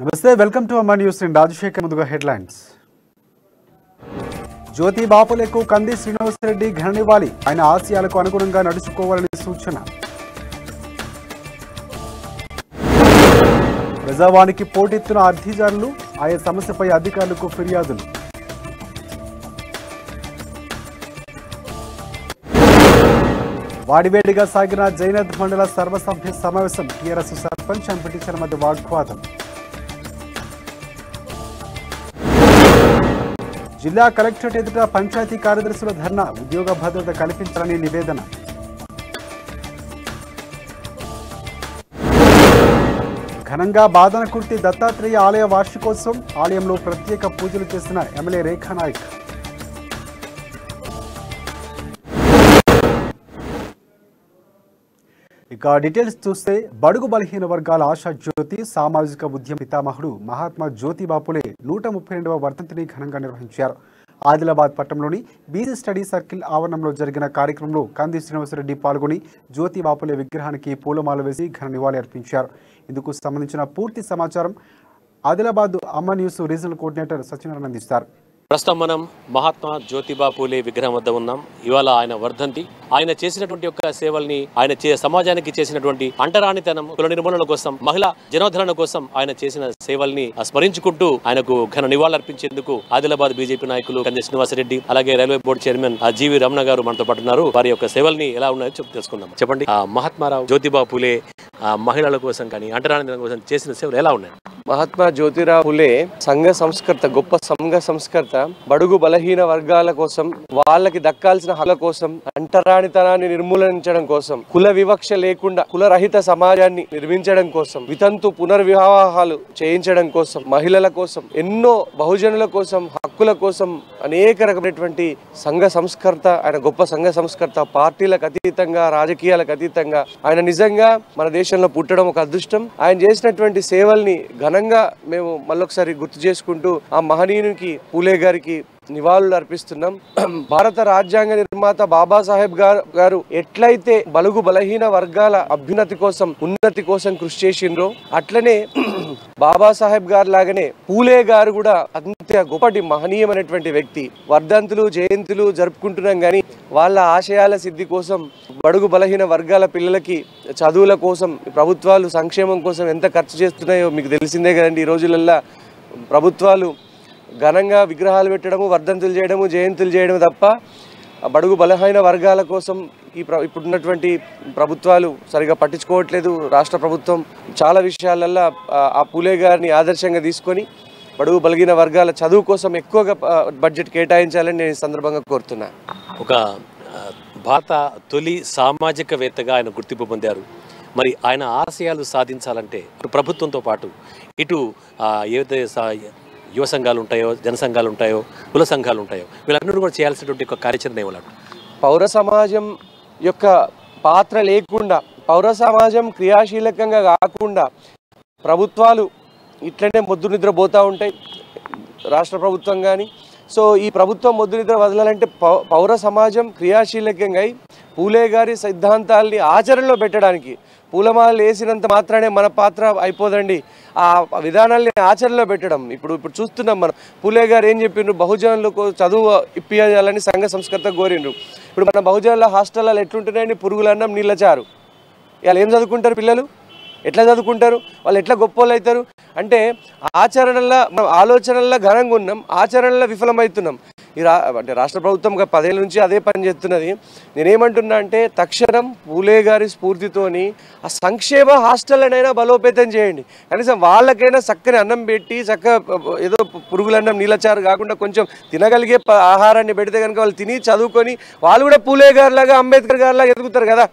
నమస్తే welcome to అమ్మా news in Rajasekhar. ముందుగా హెడ్లైన్స్. జ్యోతి బాపులకు కంది శ్రీనివాసరెడ్డి ఘననివ్వాలి, ఆయన ఆశయాలకు అనుగుణంగా నడుచుకోవాలని సూచన. ప్రజావానికి పోటెత్తున అర్ధీదారులు, ఆయా సమస్యపై అధికారులకు ఫిర్యాదులు. వాడివేడిగా సాగిన జైనద్ మండల సర్వసభ్య సమావేశం, టీఆర్ఎస్ సర్పంచ్ ఎంపీటీసీల మధ్య వాగ్వాదం. జిల్లా కలెక్టరేట్ ఎదుట పంచాయతీ కార్యదర్శుల ధర్నా, ఉద్యోగ భద్రత కల్పించాలని నివేదన. ఘనంగా బాదనకుర్తి దత్తాత్రేయ ఆలయ వార్షికోత్సవం, ఆలయంలో ప్రత్యేక పూజలు చేసిన ఎమ్మెల్యే రేఖానాయక్. ఇక డీటెయిల్స్ చూస్తే, బడుగు బలహీన వర్గాల ఆశా జ్యోతి సామాజిక ఉద్యమ పితామహుడు మహాత్మా జ్యోతి బాపులే 132వ వర్ధంతిని ఘనంగా నిర్వహించారు. ఆదిలాబాద్ పట్టణంలోని బీసీ స్టడీ సర్కిల్ ఆవరణంలో జరిగిన కార్యక్రమంలో కంది శ్రీనివాసరెడ్డి పాల్గొని జ్యోతి బాపులే విగ్రహానికి పూలమాల వేసి ఘన నివాళి అర్పించారు. ఇందుకు సంబంధించిన పూర్తి సమాచారం ఆదిలాబాద్ అమ్మ న్యూస్ రీజనల్ కోఆర్డినేటర్ సత్యనారాయణ అందిస్తారు. ప్రస్తుతం మనం మహాత్మా జ్యోతిబా పూలే విగ్రహం వద్ద ఉన్నాం. ఇవాళ ఆయన వర్ధంతి. ఆయన చేసినటువంటి యొక్క సేవల్ని, ఆయన సమాజానికి చేసినటువంటి అంటరానితనం, కుల నిర్మూలన కోసం, మహిళా జనోద్ధరణ కోసం ఆయన చేసిన సేవల్ని స్మరించుకుంటూ ఆయనకు ఘన నివాళులర్పించేందుకు ఆదిలాబాద్ బీజేపీ నాయకులు కంది శ్రీనివాసరెడ్డి, అలాగే రైల్వే బోర్డు చైర్మన్ జీవి రమణ గారు మనతో పాటు ఉన్నారు. వారి యొక్క సేవల్ని ఎలా ఉన్నాయో తెలుసుకుందాం. చెప్పండి, మహాత్మారావు జ్యోతిబా పూలే మహిళల కోసం కానీ అంటరానితనం కోసం చేసిన సేవలు ఎలా ఉన్నాయి? మహాత్మా జ్యోతిరావు ఫులే సంఘ సంస్కర్త, గొప్ప సంఘ సంస్కర్త. బడుగు బలహీన వర్గాల కోసం, వాళ్ళకి దక్కాల్సిన హక్కుల కోసం, అంటరానితనాన్ని నిర్మూలించడం కోసం, కుల వివక్ష లేకుండా కులరహిత సమాజాన్ని నిర్మించడం కోసం, వితంతు పునర్వివాహాలు చేయించడం కోసం, మహిళల కోసం, ఎన్నో బహుజనుల కోసం, హక్కుల కోసం అనేక రకమైనటువంటి సంఘ సంస్కర్త. ఆయన గొప్ప సంఘ సంస్కర్త. పార్టీలకు అతీతంగా, రాజకీయాలకు అతీతంగా ఆయన నిజంగా మన దేశంలో పుట్టడం ఒక అదృష్టం. ఆయన చేసినటువంటి సేవల్ని ఘనంగా మేము మళ్ళొకసారి గుర్తు చేసుకుంటూ ఆ మహనీయునికి పూలే గారికి నివాళులు అర్పిస్తున్నాం. భారత రాజ్యాంగ నిర్మాత బాబాసాహెబ్ గారు ఎట్లయితే బలుగు బలహీన వర్గాల అభ్యున్నతి కోసం, ఉన్నతి కోసం కృషి చేసిండ్రో, అట్లనే బాబాసాహెబ్ గారు లాగానే పూలే గారు కూడా అత్యంత గొప్పటి మహనీయమైనటువంటి వ్యక్తి. వర్ధంతులు, జయంతులు జరుపుకుంటున్నాం కానీ వాళ్ళ ఆశయాల సిద్ధి కోసం, బడుగు బలహీన వర్గాల పిల్లలకి చదువుల కోసం ప్రభుత్వాలు సంక్షేమం కోసం ఎంత ఖర్చు చేస్తున్నాయో మీకు తెలిసిందే కదండి. ఈ రోజులల్లో ప్రభుత్వాలు ఘనంగా విగ్రహాలు పెట్టడము, వర్ధంతులు చేయడము, జయంతులు చేయడము తప్ప బడుగు బలహీన వర్గాల కోసం ఇప్పుడున్నటువంటి ప్రభుత్వాలు సరిగా పట్టించుకోవట్లేదు. రాష్ట్ర ప్రభుత్వం చాలా విషయాలల్లో ఆ పూలే గారిని ఆదర్శంగా తీసుకొని బడుగు బలహీన వర్గాల చదువు కోసం ఎక్కువగా బడ్జెట్ కేటాయించాలని నేను ఈ సందర్భంగా కోరుతున్నా. ఒక భారత తొలి సామాజికవేత్తగా ఆయన గుర్తింపు పొందారు. మరి ఆయన ఆశయాలు సాధించాలంటే ప్రభుత్వంతో పాటు ఇటు ఏదైతే యువ సంఘాలు ఉంటాయో, జన సంఘాలు ఉంటాయో, కుల సంఘాలు ఉంటాయో, వీళ్ళందరూ కూడా చేయాల్సినటువంటి ఒక కార్యాచరణ ఇవ్వాలి. పౌర సమాజం యొక్క పాత్ర లేకుండా, పౌర సమాజం క్రియాశీలకంగా కాకుండా ప్రభుత్వాలు ఇట్లనే మొద్దు నిద్రపోతూ ఉంటాయి, రాష్ట్ర ప్రభుత్వం కానీ. సో ఈ ప్రభుత్వం మొద్దు నిద్ర వదలాలంటే పౌర సమాజం క్రియాశీలకంగా పూలే గారి సిద్ధాంతాల్ని ఆచరణలో పెట్టడానికి, పూలమాలలు వేసినంత మాత్రానే మన పాత్ర అయిపోదండి. ఆ విధానాల్ని ఆచరణలో పెట్టడం. ఇప్పుడు చూస్తున్నాం మనం. పూలే గారు ఏం చెప్పిండ్రు? బహుజనులకు చదువు ఇప్పించాలని సంఘ సంస్కృత కోరిండ్రు. ఇప్పుడు మన బహుజనుల హాస్టల్లో ఎట్లుంటున్నాయండి? పురుగులన్నం, నీళ్ళ చారు. ఇవాళ ఏం చదువుకుంటారు పిల్లలు? ఎట్లా చదువుకుంటారు? వాళ్ళు ఎట్లా గొప్ప వాళ్ళు అవుతారు? అంటే ఆచరణలో, మనం ఆలోచనల్లో ఘనంగా ఉన్నాం, ఆచరణలో విఫలమవుతున్నాం. అంటే రాష్ట్ర ప్రభుత్వం 10 ఏళ్ళ నుంచి అదే పని చేస్తున్నది. నేనేమంటున్నా అంటే తక్షణం పూలే గారి స్ఫూర్తితోని ఆ సంక్షేమ హాస్టళ్ళనైనా బలోపేతం చేయండి. కనీసం వాళ్ళకైనా చక్కని అన్నం పెట్టి, ఏదో పురుగులన్నం, నీళ్ళచారు కాకుండా కొంచెం తినగలిగే ఆహారాన్ని పెడితే కనుక వాళ్ళు తిని చదువుకొని వాళ్ళు కూడా పూలే గారిలాగా, అంబేద్కర్ గారిలాగా ఎదుగుతారు కదా.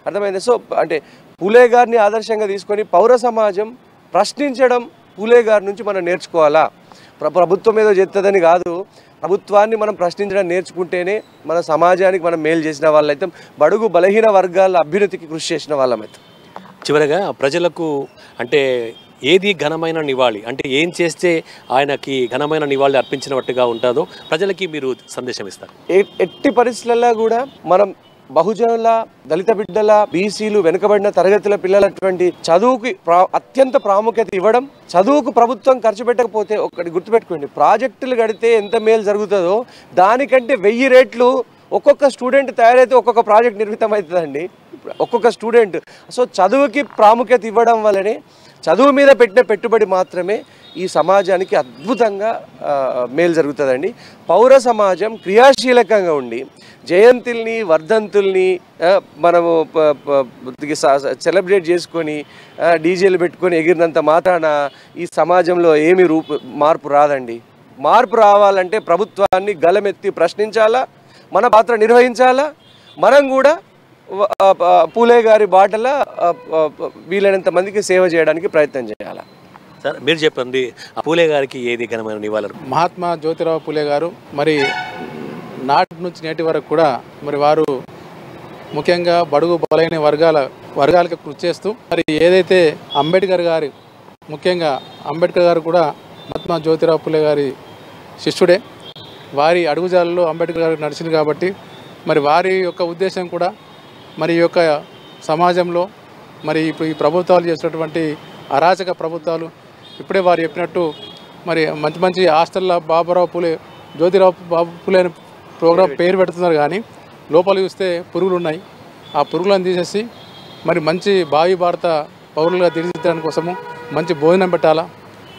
అర్థమైంది? సో అంటే పూలే గారిని ఆదర్శంగా తీసుకొని పౌర సమాజం ప్రశ్నించడం పూలే గారి నుంచి మనం నేర్చుకోవాలా. ప్రభుత్వం ఏదో చేస్తుందని కాదు, ప్రభుత్వాన్ని మనం ప్రశ్నించడం నేర్చుకుంటేనే మన సమాజానికి మనం మేలు చేసిన వాళ్ళైతే, బడుగు బలహీన వర్గాల అభ్యున్నతికి కృషి చేసిన వాళ్ళమైతే. చివరగా ప్రజలకు అంటే ఏది ఘనమైన నివాళి, అంటే ఏం చేస్తే ఆయనకి ఘనమైన నివాళి అర్పించినట్టుగా ఉంటుందో ప్రజలకి మీరు సందేశం ఇస్తారు? ఎట్టి పరిస్థితులలో కూడా మనం బహుజనుల, దళిత బిడ్డల, బీసీలు, వెనుకబడిన తరగతుల పిల్లలటువంటి చదువుకి అత్యంత ప్రాముఖ్యత ఇవ్వడం. చదువుకు ప్రభుత్వం ఖర్చు పెట్టకపోతే ఒకటి గుర్తుపెట్టుకోండి, ప్రాజెక్టులు కడితే ఎంత మేలు జరుగుతుందో దానికంటే 1000 రెట్లు ఒక్కొక్క స్టూడెంట్ తయారైతే ఒక్కొక్క ప్రాజెక్ట్ నిర్మితం అవుతుందండి, ఒక్కొక్క స్టూడెంట్. సో చదువుకి ప్రాముఖ్యత ఇవ్వడం వల్లనే, చదువు మీద పెట్టిన పెట్టుబడి మాత్రమే ఈ సమాజానికి అద్భుతంగా మేలు జరుగుతుందండి. పౌర సమాజం క్రియాశీలకంగా ఉండి జయంతుల్ని, వర్ధంతుల్ని మనము సెలబ్రేట్ చేసుకొని డీజేలు పెట్టుకొని ఎగిరినంత మాత్రాన ఈ సమాజంలో ఏమీ మార్పు రాదండి. మార్పు రావాలంటే ప్రభుత్వాన్ని గలమెత్తి ప్రశ్నించాలా, మన పాత్ర నిర్వహించాలా, మనం కూడా పూలే గారి బాటల వీలైనంత మందికి సేవ చేయడానికి ప్రయత్నం చేయాలి. సార్ మీరు చెప్పండి, పూలే గారికి ఏది ఘనమైన నివాళులు? మహాత్మా జ్యోతిరావు పూలే గారు మరి నాటి నుంచి నేటి వరకు కూడా మరి వారు ముఖ్యంగా బడుగు బలైన వర్గాలకు కృషి చేస్తూ మరి ఏదైతే అంబేద్కర్ గారు, ముఖ్యంగా అంబేద్కర్ గారు కూడా మహాత్మా జ్యోతిరావు పూలే గారి శిష్యుడే. వారి అడుగుజాలలో అంబేద్కర్ గారు నడిచింది కాబట్టి మరి వారి యొక్క ఉద్దేశం కూడా మరి ఈ యొక్క సమాజంలో మరి ఇప్పుడు ఈ ప్రభుత్వాలు చేసినటువంటి అరాచక ప్రభుత్వాలు, ఇప్పుడే వారు చెప్పినట్టు మరి మంచి మంచి హాస్టల్లో బాబురావు పూలే, జ్యోతిరావు బాబు పూలే అనే ప్రోగ్రాం పేరు పెడుతున్నారు, కానీ లోపల చూస్తే పురుగులు ఉన్నాయి. ఆ పురుగులను తీసేసి మరి మంచి భావి భారత పౌరులుగా తీర్చిదిద్దడానికి కోసము మంచి భోజనం పెట్టాలా,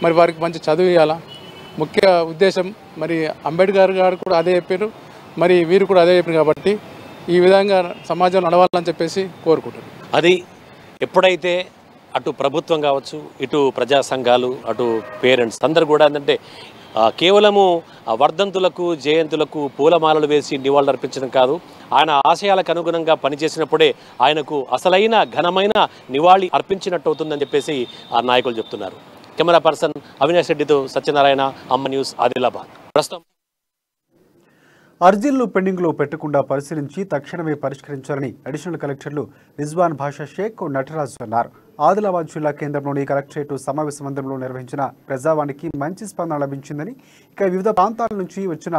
మరి వారికి మంచి చదువు ఇవ్వాలా. ముఖ్య ఉద్దేశం మరి అంబేద్కర్ గారు కూడా అదే చెప్పారు, మరి వీరు కూడా అదే చెప్పారు. కాబట్టి ఈ విధంగా సమాజం నడవాలని చెప్పేసి కోరుకుంటున్నారు. అది ఎప్పుడైతే అటు ప్రభుత్వం కావచ్చు, ఇటు ప్రజా సంఘాలు, అటు పేరెంట్స్ అందరూ కూడా ఏంటంటే కేవలము వర్ధంతులకు, జయంతులకు పూలమాలలు వేసి నివాళులర్పించడం కాదు, ఆయన ఆశయాలకు అనుగుణంగా పనిచేసినప్పుడే ఆయనకు అసలైన ఘనమైన నివాళి అర్పించినట్టు అవుతుందని చెప్పేసి ఆ నాయకులు చెప్తున్నారు. కెమెరా పర్సన్ అవినాష్ రెడ్డితో సత్యనారాయణ, అమ్మ న్యూస్, ఆదిలాబాద్. ప్రస్తుతం అర్జీలను పెండింగ్లో పెట్టకుండా పరిశీలించి తక్షణమే పరిష్కరించాలని అడిషనల్ కలెక్టర్లు రిజ్వాన్ భాషా షేక్, నటరాజు అన్నారు. ఆదిలాబాద్ జిల్లా కేంద్రంలోని కలెక్టరేట్ సమావేశ మందిరంలో నిర్వహించిన ప్రజావానికి మంచి స్పందన లభించిందని, ఇక వివిధ ప్రాంతాల నుంచి వచ్చిన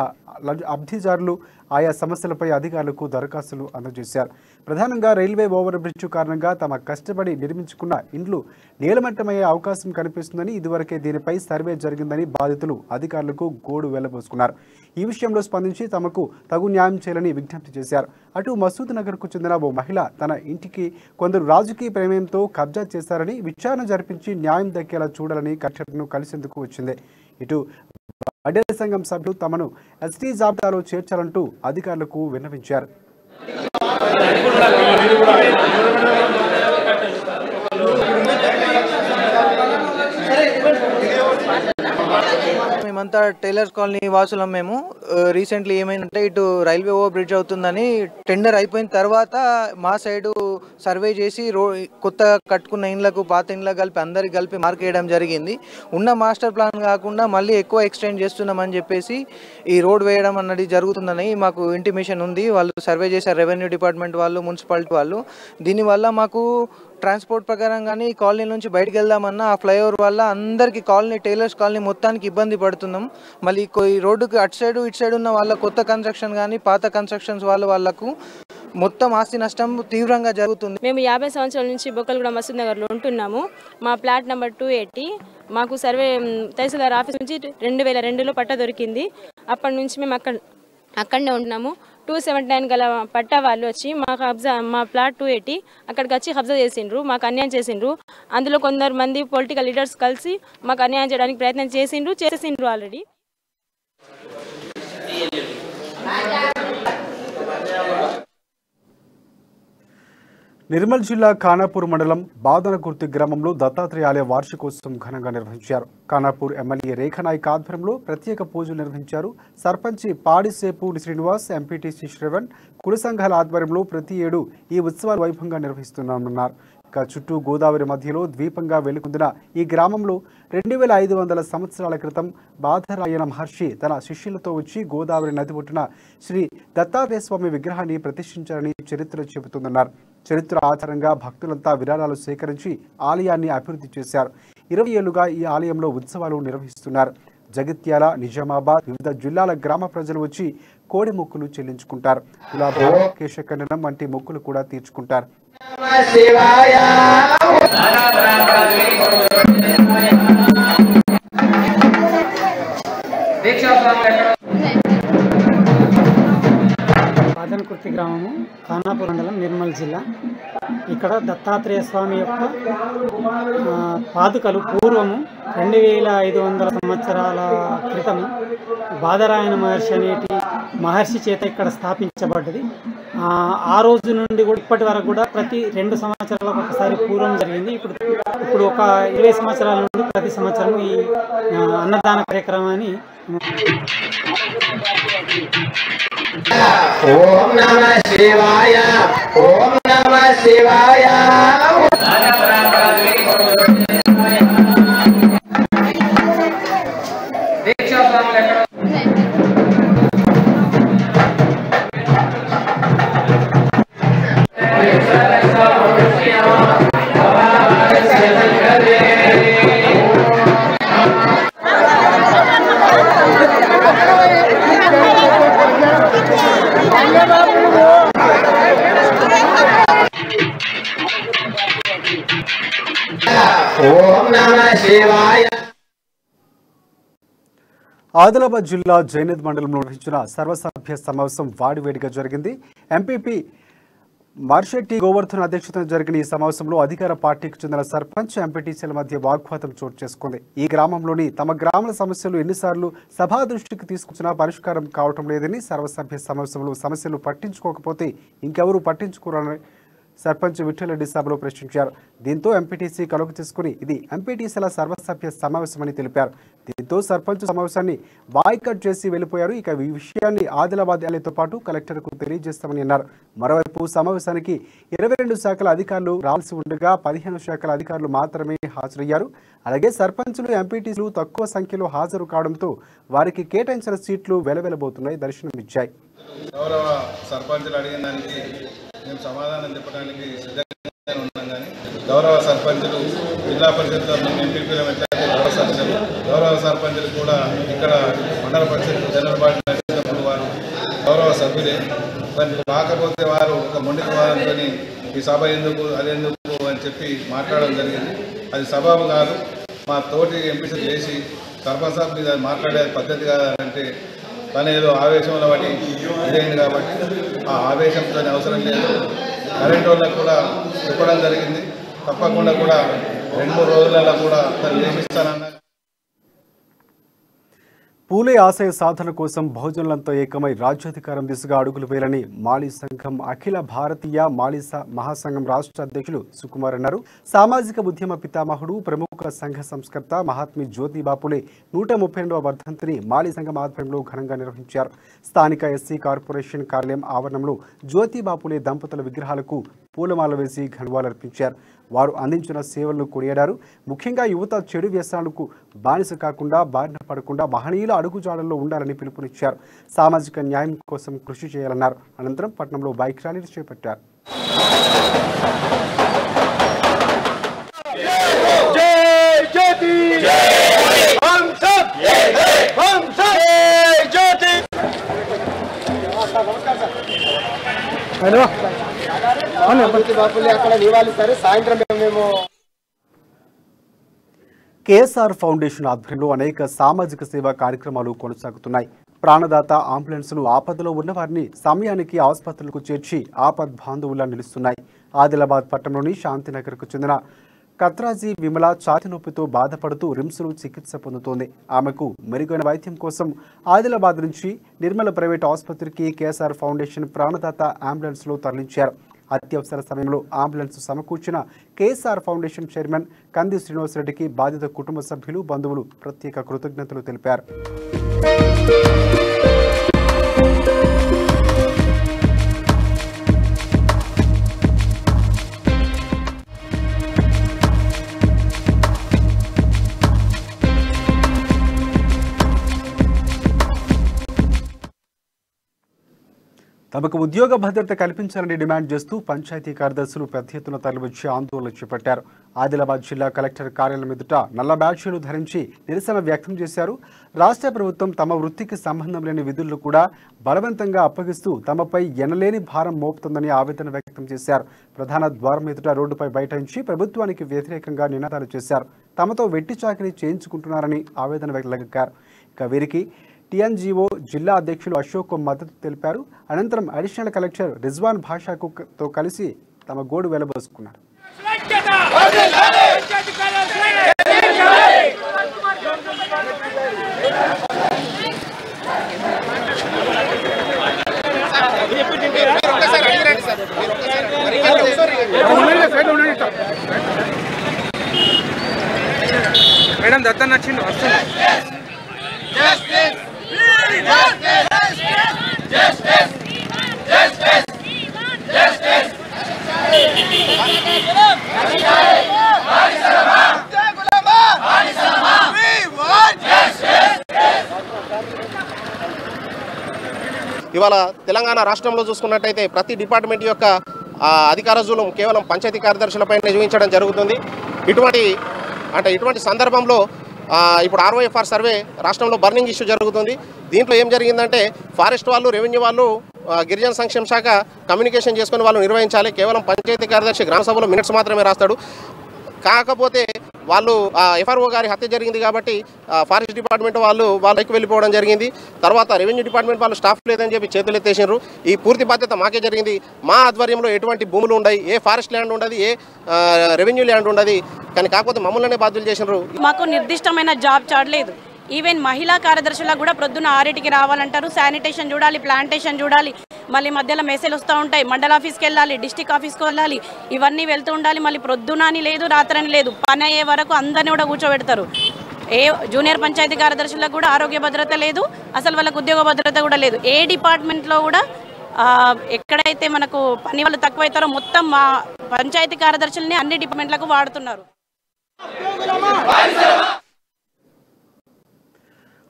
అబ్ధిదారులు ఆయా సమస్యలపై అధికారులకు దరఖాస్తులు అందజేశారు. ప్రధానంగా రైల్వే ఓవర్ బ్రిడ్జ్ కారణంగా తమ కష్టపడి నిర్మించుకున్న ఇండ్లు నేలమట్టమయ్యే అవకాశం కనిపిస్తుందని, ఇదివరకే దీనిపై సర్వే జరిగిందని బాధితులు అధికారులకు గోడు వెళ్లబోసుకున్నారు. ఈ విషయంలో స్పందించి తమకు తగు న్యాయం చేయాలని విజ్ఞప్తి చేశారు. అటు మసూద్ నగర్కు చెందిన ఓ మహిళ తన ఇంటికి కొందరు రాజకీయ ప్రమేయంతో కబ్జా చేశారని, విచారణ జరిపించి న్యాయం దక్కేలా చూడాలని కలెక్టర్ను కలిసేందుకు వచ్చింది. ఇటు వడ్డేర సంఘం సభ్యులు తమను ఎస్టీ జాబితాలో చేర్చాలంటూ అధికారులకు విన్నవించారు. మేమంతా టైలర్స్ కాలనీ వాసులం. మేము రీసెంట్లీ ఏమైందంటే ఇటు రైల్వే ఓవర్ బ్రిడ్జ్ అవుతుందని టెండర్ అయిపోయిన తర్వాత మా సైడు సర్వే చేసి కొత్త కట్టుకున్న ఇండ్లకు పాత ఇండ్లకు కలిపి అందరికి కలిపి మార్క్ వేయడం జరిగింది. ఉన్న మాస్టర్ ప్లాన్ కాకుండా మళ్ళీ ఎక్కువ ఎక్స్టెండ్ చేస్తున్నామని చెప్పేసి ఈ రోడ్ వేయడం అన్నది జరుగుతుందని మాకు ఇంటిమేషన్ ఉంది. వాళ్ళు సర్వే చేశారు, రెవెన్యూ డిపార్ట్మెంట్ వాళ్ళు, మున్సిపాలిటీ వాళ్ళు. దీనివల్ల మాకు ట్రాన్స్పోర్ట్ ప్రకారం కానీ కాలనీ నుంచి బయటకు వెళ్దామన్నా ఆ ఫ్లైఓవర్ వల్ల అందరికీ కాలనీ, టైలర్స్ కాలనీ మొత్తానికి ఇబ్బంది పడుతున్నాం. మళ్ళీ ఈ రోడ్డుకి అటు సైడ్ ఇటు సైడ్ ఉన్న వాళ్ళ కొత్త కన్స్ట్రక్షన్ కానీ పాత కన్స్ట్రక్షన్స్ వాళ్ళకు మొత్తం ఆస్తి నష్టం తీవ్రంగా జరుగుతుంది. మేము 50 సంవత్సరాల నుంచి బొక్కలగూడ మసూద్ నగర్లో ఉంటున్నాము. మా ప్లాట్ నెంబర్ 280 మాకు సర్వే తహసీల్దార్ ఆఫీస్ నుంచి 2002లో పట్టా దొరికింది. అప్పటి నుంచి మేము అక్కడనే ఉంటున్నాము. 279 గల పట్టా వాళ్ళు వచ్చి మా ప్లాట్ 280 అక్కడికి వచ్చి కబ్జా చేసిండ్రు, మాకు అన్యాయం చేసిండ్రు. అందులో కొందరు మంది పొలిటికల్ లీడర్స్ కలిసి మాకు అన్యాయం చేయడానికి ప్రయత్నం చేసిండ్రు ఆల్రెడీ. నిర్మల్ జిల్లా ఖానాపూర్ మండలం బాదనకుర్తి గ్రామంలో దత్తాత్రేయ ఆలయ వార్షికోత్సవం ఘనంగా నిర్వహించారు. ఖానాపూర్ ఎమ్మెల్యే రేఖనాయక్ ఆధ్వర్యంలో ప్రత్యేక పూజలు నిర్వహించారు. సర్పంచి పాడిసేపు శ్రీనివాస్, ఎంపీటీసీ శ్రవణ్, కుల సంఘాల ఆధ్వర్యంలో ప్రతి ఏడు ఈ ఉత్సవాలు వైభవంగా నిర్వహిస్తున్నామన్నారు. చుట్టూ గోదావరి మధ్యలో ద్వీపంగా వెలుగొందిన ఈ గ్రామంలో 2500 సంవత్సరాల క్రితం బాధరాయణ మహర్షి తన శిష్యులతో వచ్చి గోదావరి నది ఒడ్డున శ్రీ దత్తాత్రేయ స్వామి విగ్రహాన్ని ప్రతిష్ఠించారని చరిత్ర చెబుతుందన్నారు. చరిత్ర ఆధారంగా భక్తులంతా విరాళాలు సేకరించి ఆలయాన్ని అభివృద్ధి చేశారు. 20 ఏళ్లుగా ఈ ఆలయంలో ఉత్సవాలు నిర్వహిస్తున్నారు. జగిత్యాల, నిజామాబాద్ వివిధ జిల్లాల గ్రామ ప్రజలు వచ్చి కోడి మొక్కులు చెల్లించుకుంటారు. గులాబీ, కేశఖండనం వంటి మొక్కులు కూడా తీర్చుకుంటారు. పాదనకుర్తి గ్రామము, ఖానాపూర్ మండలం, నిర్మల్ జిల్లా. ఇక్కడ దత్తాత్రేయ స్వామి యొక్క పాదుకలు పూర్వము 2500 సంవత్సరాల క్రితము బాదరాయణ మహర్షి అనేటి మహర్షి చేత ఇక్కడ స్థాపించబడ్డది. ఆ రోజు నుండి కూడా ఇప్పటి వరకు కూడా ప్రతి 2 సంవత్సరాలకు ఒకసారి పూర్వం జరిగింది. ఇప్పుడు ఒక 20 సంవత్సరాల నుండి ప్రతి సంవత్సరం ఈ అన్నదాన కార్యక్రమాన్ని ఓం నమః శివాయ, ఓం నమః శివాయ. ఓం నమః శివాయ. ఆదిలాబాద్ జిల్లా జైనద్ మండలంలో నిర్వహించిన సర్వసభ్య సమావేశం వాడివేడిగా జరిగింది. ఎంపీపీ మార్షెట్టి గోవర్ధన్ అధ్యక్షతన జరిగిన ఈ సమావేశంలో అధికార పార్టీకి చెందిన సర్పంచ్, ఎంపీటీసీల మధ్య వాగ్వాదం చోటు చేసుకుంది. ఈ గ్రామంలోని తమ గ్రామాల సమస్యలు ఎన్నిసార్లు సభా దృష్టికి తీసుకొచ్చినా పరిష్కారం కావటం లేదని, సర్వసభ్య సమావేశంలో సమస్యలు పట్టించుకోకపోతే ఇంకెవరూ పట్టించుకోరని సర్పంచ్ విఠలరెడ్డి సభలో ప్రశ్నించారు. దీంతో ఎంపీటీసీ కలుగు తీసుకుని ఇది ఎంపీటీసీల సర్వసభ్య సమావేశమని తెలిపారు. దీంతో సర్పంచ్ సమావేశాన్ని బాయ్కట్ చేసి వెళ్లిపోయారు. ఇక ఈ విషయాన్ని ఆదిలాబాద్ ఎమ్మెల్యేతో పాటు కలెక్టర్కు తెలియజేస్తామని అన్నారు. మరోవైపు సమావేశానికి 22 శాఖల అధికారులు రావాల్సి ఉండగా 15 శాఖల అధికారులు మాత్రమే హాజరయ్యారు. అలాగే సర్పంచులు, ఎంపీటీసీలు తక్కువ సంఖ్యలో హాజరు కావడంతో వారికి కేటాయించిన సీట్లు వెలవెలబోతున్నాయి, దర్శనమిచ్చాయి. గౌరవ సర్పంచులు అడిగిన దానికి మేము సమాధానం చెప్పడానికి సిద్ధంగా ఉన్నాం. కానీ గౌరవ సర్పంచులు, జిల్లా పరిషత్లో మేము ఎంపీపీల ఎట్లయితే గౌరవ సర్పంచులు కూడా ఇక్కడ మండల పరిషత్ జనరల్ బాడీ నడిచినప్పుడు వారు గౌరవ సభ్యులే. మరి కాకపోతే వారు ఒక మొండి వారంతో ఈ సభ ఎందుకు, అదెందుకు అని చెప్పి మాట్లాడడం జరిగింది. అది సబబు కాదు. మా తోటి ఎంపీసీ చేసి సర్పంచ్ సాబ్ మీద మాట్లాడే పద్ధతి కాదంటే కానీ ఏదో ఆవేశంలో బట్టి ఇదైంది కాబట్టి ఆ ఆవేశంతో అవసరం లేదు. కరెంట్ వాళ్ళకు కూడా చెప్పడం జరిగింది. తప్పకుండా కూడా 2-3 రోజులలో కూడా తను చేపిస్తానన్న. పూలే ఆశయ సాధన కోసం బహుజనులంతా ఏకమై రాజ్యాధికారం దిశగా అడుగులు వేయాలని మాలీ సంఘం అఖిల భారతీయ మాలీ మహాసంఘం రాష్ట్ర అధ్యక్షులు సుకుమార్ అన్నారు. సామాజిక ఉద్యమ పితామహుడు, ప్రముఖ సంఘ సంస్కర్త మహాత్మా జ్యోతిబా పూలే 132వ వర్ధంతిని మాలీ సంఘం ఆధ్వర్యంలో ఘనంగా నిర్వహించారు. స్థానిక ఎస్సీ కార్పొరేషన్ కార్యాలయం ఆవరణంలో జ్యోతిబా పూలే దంపతుల విగ్రహాలకు పూలమాల వేసి ఘనవాలర్పించారు. వారు అందించిన సేవలను కొనియాడారు. ముఖ్యంగా యువత చెడు వ్యసనాలకు బానిస కాకుండా, బారిన పడకుండా మహనీయుల అడుగుజాడల్లో ఉండాలని పిలుపునిచ్చారు. సామాజిక న్యాయం కోసం కృషి చేయాలన్నారు. అనంతరం పట్టణంలో బైక్ ర్యాలీలు చేపట్టారు. కేఎస్ఆర్ ఫౌండేషన్ ఆధ్వర్యంలో అనేక సామాజిక సేవా కార్యక్రమాలు కొనసాగుతున్నాయి. ప్రాణదాత అంబులెన్సులు ఆపదలో ఉన్నవారిని సమయానికి ఆసుపత్రులకు చేర్చి ఆపద్ బాంధవులా నిలుస్తున్నాయి. ఆదిలాబాద్ పట్టణంలోని శాంతినగర్కు చెందిన కత్రాజీ విమల ఛాతీ నొప్పితో బాధపడుతూ రిమ్స్లో చికిత్స పొందుతోంది. ఆమెకు మెరుగైన వైద్యం కోసం ఆదిలాబాద్ నుంచి నిర్మల ప్రైవేట్ ఆసుపత్రికి కేఎస్ఆర్ ఫౌండేషన్ ప్రాణదాత అంబులెన్స్లో తరలించారు. అత్యవసర సమయంలో అంబులెన్స్ సమకూర్చిన కేఎస్ఆర్ ఫౌండేషన్ చైర్మన్ కంది శ్రీనివాసరెడ్డికి బాధిత కుటుంబ సభ్యులు, బంధువులు ప్రత్యేక కృతజ్ఞతలు తెలిపారు. తమకు ఉద్యోగ భద్రత కల్పించాలని డిమాండ్ చేస్తూ పంచాయతీ కార్యదర్శులు పెద్ద ఎత్తున తరలివచ్చి ఆందోళన చేపట్టారు. ఆదిలాబాద్ జిల్లా కలెక్టర్ కార్యాలయం ఎదుట నల్ల బ్యాడ్జీలు ధరించి నిరసన వ్యక్తం చేశారు. రాష్ట్ర ప్రభుత్వం తమ వృత్తికి సంబంధం లేని విధులను కూడా బలవంతంగా అప్పగిస్తూ తమపై ఎనలేని భారం మోపుతుందని ఆవేదన వ్యక్తం చేశారు. ప్రధాన ద్వారం ఎదుట రోడ్డుపై బైఠాయించి ప్రభుత్వానికి వ్యతిరేకంగా నినాదాలు చేశారు. తమతో వెట్టి చాకిరీ చేయించుకుంటున్నారని ఆవేదన వ్యక్తపరిచారు. ఇక వీరికి టీఎన్జీఓ జిల్లా అధ్యక్షులు అశోక్ మద్దతు తెలిపారు. అనంతరం అడిషనల్ కలెక్టర్ రిజ్వాన్ భాషాతో కలిసి తమ గోడు వెలబోసుకున్నారు. మేడం దత్తా నచ్చింది వస్తుంది. ఇవాళ తెలంగాణ రాష్ట్రంలో చూసుకున్నట్టయితే ప్రతి డిపార్ట్మెంట్ యొక్క అధికార జూలం కేవలం పంచాయతీ కార్యదర్శులపైనే చూపించడం జరుగుతుంది. ఇటువంటి సందర్భంలో ఇప్పుడు ROFR సర్వే రాష్ట్రంలో బర్నింగ్ ఇష్యూ జరుగుతుంది. దీంట్లో ఏం జరిగిందంటే ఫారెస్ట్ వాళ్ళు, రెవెన్యూ వాళ్ళు, గిరిజన సంక్షేమ శాఖ కమ్యూనికేషన్ చేసుకుని వాళ్ళు నిర్వహించాలి. కేవలం పంచాయతీ కార్యదర్శి గ్రామ సభలో మినిట్స్ మాత్రమే రాస్తాడు. కాకపోతే వాళ్ళు FRO గారి హత్య జరిగింది కాబట్టి ఫారెస్ట్ డిపార్ట్మెంట్ వాళ్ళకి వెళ్ళిపోవడం జరిగింది. తర్వాత రెవెన్యూ డిపార్ట్మెంట్ వాళ్ళు స్టాఫ్ లేదని చెప్పి చేతులు ఎత్తేసారు. ఈ పూర్తి బాధ్యత మాకే జరిగింది. మా ఆధ్వర్యంలో ఎటువంటి భూములు ఉండవు, ఏ ఫారెస్ట్ ల్యాండ్ ఉండదు, ఏ రెవెన్యూ ల్యాండ్ ఉండదు. కానీ కాకపోతే మమ్మల్నే బాధ్యులు చేసినారు. మాకు నిర్దిష్టమైన జాబ్ చార్ట్ లేదు. ఈవెన్ మహిళా కార్యదర్శులకు కూడా ప్రొద్దున 6కి రావాలంటారు. శానిటేషన్ చూడాలి, ప్లాంటేషన్ చూడాలి, మళ్ళీ మధ్యలో మెసేజ్ వస్తూ ఉంటాయి. మండల ఆఫీస్కి వెళ్ళాలి, డిస్టిక్ ఆఫీస్కి వెళ్ళాలి, ఇవన్నీ వెళ్తూ ఉండాలి. మళ్ళీ ప్రొద్దునని లేదు, రాత్రని లేదు, పని అయ్యే వరకు అందరినీ కూడా కూర్చోబెడతారు. జూనియర్ పంచాయతీ కార్యదర్శులకు కూడా ఆరోగ్య భద్రత లేదు, అసలు వాళ్ళకు ఉద్యోగ భద్రత కూడా లేదు. ఏ డిపార్ట్మెంట్లో కూడా ఎక్కడైతే మనకు పని వాళ్ళు తక్కువైతారో మొత్తం మా పంచాయతీ కార్యదర్శులని అన్ని డిపార్ట్మెంట్లకు వాడుతున్నారు.